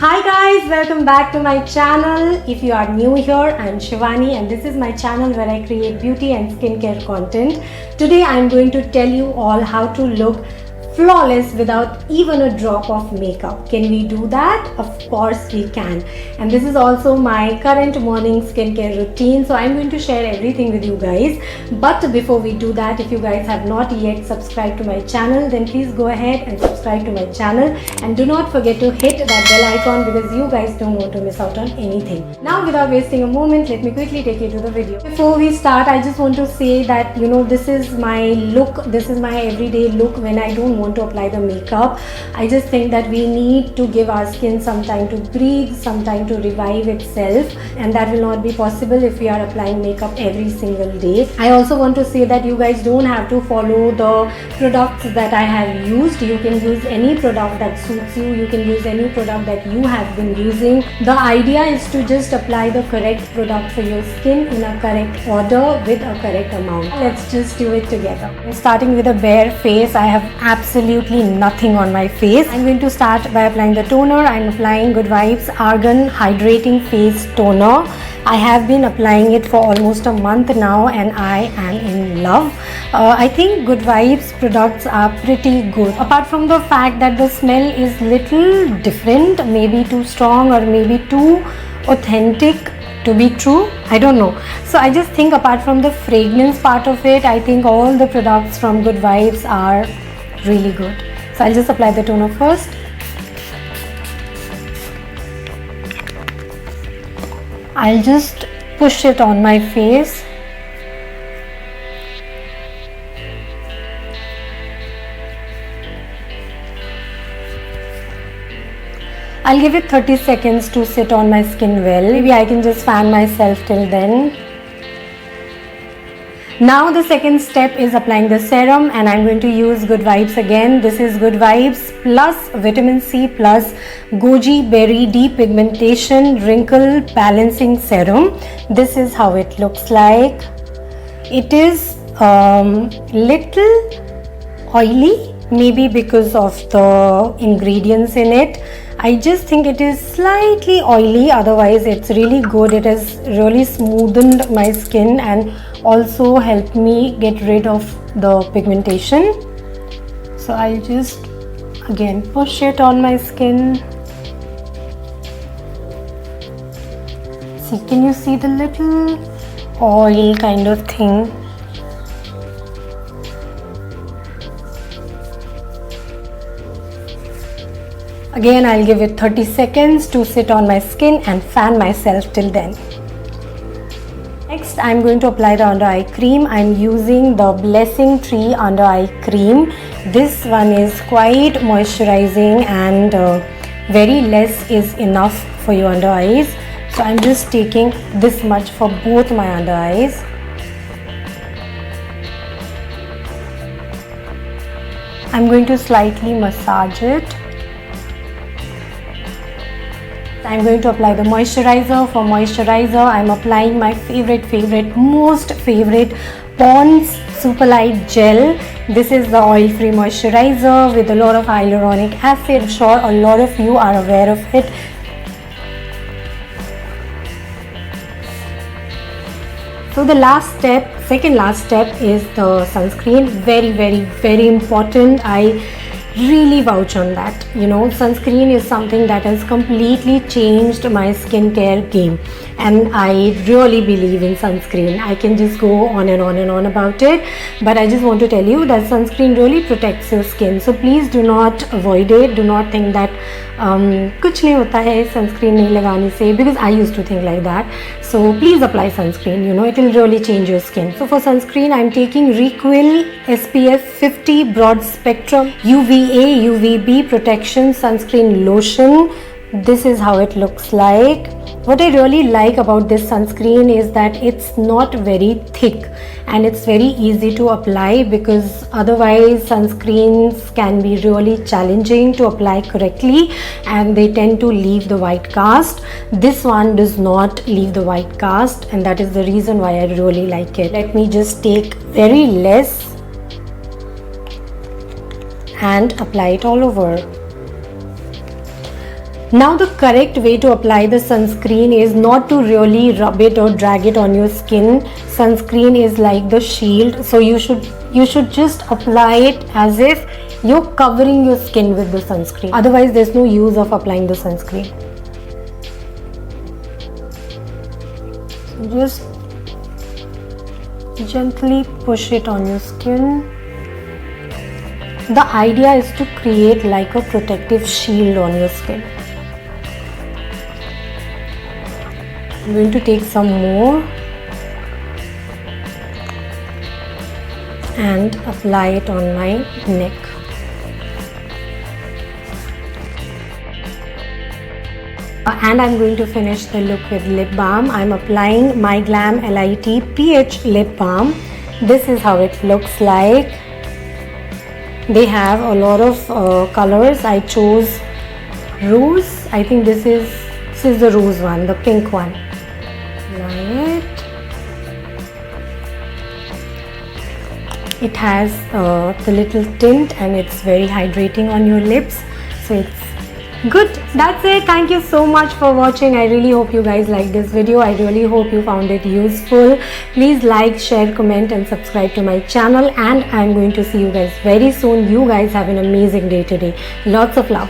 Hi guys, welcome back to my channel. If you are new here, I'm Shivani and this is my channel where I create beauty and skincare content. Today I'm going to tell you all how to look flawless without even a drop of makeup. Can we do that? Of course we can. And this is also my current morning skincare routine. So I'm going to share everything with you guys. But before we do that, if you guys have not yet subscribed to my channel, then please go ahead and subscribe to my channel. And do not forget to hit that bell icon because you guys don't want to miss out on anything. Now without wasting a moment, let me quickly take you to the video. Before we start, I just want to say that this is my look. This is my everyday look when I don't want to apply the makeup. I just think that we need to give our skin some time to breathe, some time to revive itself, and that will not be possible if we are applying makeup every single day. I also want to say that you guys don't have to follow the products that I have used. You can use any product that suits you. You can use any product that you have been using. The idea is to just apply the correct product for your skin in a correct order with a correct amount. Let's just do it together. Starting with a bare face, I have absolutely nothing on my face. I'm going to start by applying the toner. I'm applying Good Vibes Argan Hydrating Face Toner. I have been applying it for almost a month now and I am in love. I think Good Vibes products are pretty good. Apart from the fact that the smell is little different, maybe too strong or maybe too authentic to be true, I don't know. So I just think apart from the fragrance part of it, I think all the products from Good Vibes are really good. So I'll just apply the toner first. I'll just push it on my face. I'll give it 30 seconds to sit on my skin well. Maybe I can just fan myself till then. Now the second step is applying the serum and I'm going to use Good Vibes again. This is Good Vibes plus Vitamin C plus Goji Berry Depigmentation Wrinkle Balancing Serum. This is how it looks like. It is little oily, maybe because of the ingredients in it. I just think it is slightly oily, otherwise it's really good. It has really smoothened my skin and also helped me get rid of the pigmentation. So I'll just again push it on my skin. See, can you see the little oil kind of thing? Again, I'll give it 30 seconds to sit on my skin and fan myself till then. Next, I'm going to apply the under eye cream. I'm using the Blessing Tree under eye cream. This one is quite moisturizing and very less is enough for your under eyes. So I'm just taking this much for both my under eyes. I'm going to slightly massage it. I'm going to apply the moisturizer. For moisturizer, I'm applying my most favorite Pond's Superlight Gel. This is the oil-free moisturizer with a lot of hyaluronic acid. I'm sure a lot of you are aware of it. So the second last step is the sunscreen. Very important. I really vouch on that. Sunscreen is something that has completely changed my skincare game and I really believe in sunscreen. I can just go on and on about it, but I just want to tell you that sunscreen really protects your skin. So please do not avoid it. Do not think that kuch nahi hota hai sunscreen nahi lagane se, because I used to think like that. So please apply sunscreen. It will really change your skin. So for sunscreen, I'm taking Requil SPF 50 Broad Spectrum UVA UVB Protection Sunscreen Lotion. This is how it looks like. What I really like about this sunscreen is that it's not very thick and it's very easy to apply, because otherwise sunscreens can be really challenging to apply correctly and they tend to leave the white cast. This one does not leave the white cast and that is the reason why I really like it. Let me just take very less and apply it all over. Now the correct way to apply the sunscreen is not to really rub it or drag it on your skin. Sunscreen is like the shield, so you should just apply it as if you're covering your skin with the sunscreen. Otherwise there's no use of applying the sunscreen. So just gently push it on your skin. The idea is to create like a protective shield on your skin. I'm going to take some more and apply it on my neck. And I'm going to finish the look with lip balm. I'm applying My Glam Light Peach Lip Balm. This is how it looks like. They have a lot of colors. I chose rose. I think this is the rose one, the pink one. It has the little tint and it's very hydrating on your lips, so it's good. That's it. Thank you so much for watching. I really hope you guys liked this video. I really hope you found it useful. Please like, share, comment and subscribe to my channel, and I'm going to see you guys very soon. You guys have an amazing day today. Lots of love.